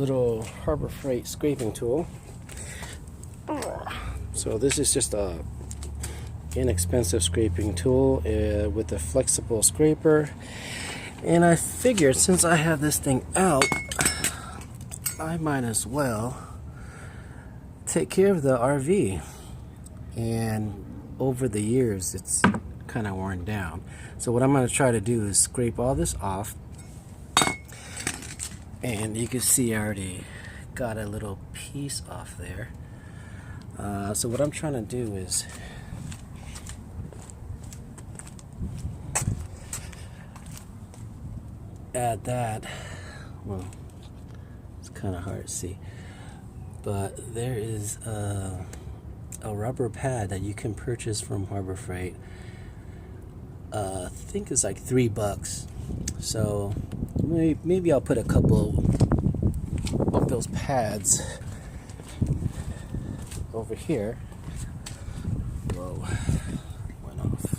little Harbor Freight scraping tool. So this is just a inexpensive scraping tool with a flexible scraper, and I figured since I have this thing out, I might as well take care of the RV. And over the years it's kind of worn down, so what I'm going to try to do is scrape all this off. And you can see I already got a little piece off there. So what I'm trying to do is add that. Well, it's kind of hard to see, but there is a rubber pad that you can purchase from Harbor Freight. I think it's like $3. So maybe I'll put a couple of those pads over here. Whoa, went off.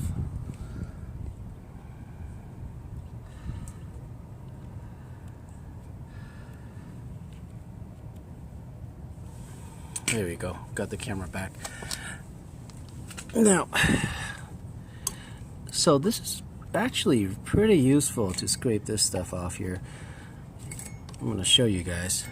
There we go, got the camera back. Now, so this is actually pretty useful to scrape this stuff off here. I'm going to show you guys.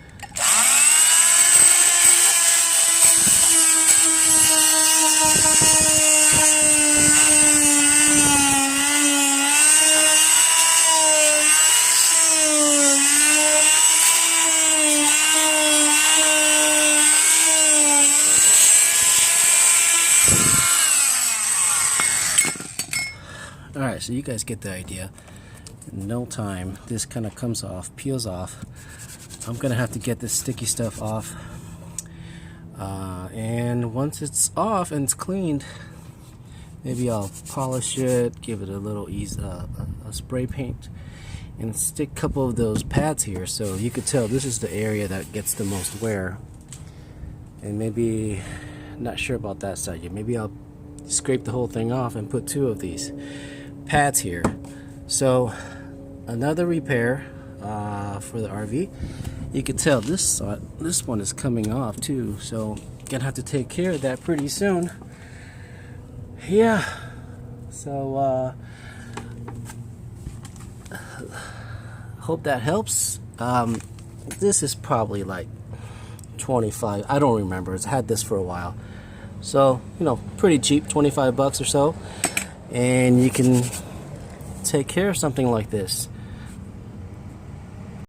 Alright, so you guys get the idea. In no time, this kind of comes off, peels off. I'm gonna have to get this sticky stuff off. And once it's off and it's cleaned, maybe I'll polish it, give it a little a spray paint, and stick a couple of those pads here so you could tell this is the area that gets the most wear. And maybe, not sure about that side yet, maybe I'll scrape the whole thing off and put 2 of these pads here. So another repair for the RV. You can tell this one is coming off too, so gonna have to take care of that pretty soon. Yeah, so hope that helps. This is probably like 25, I don't remember, I've had this for a while, so you know, pretty cheap, $25 or so, and you can take care of something like this.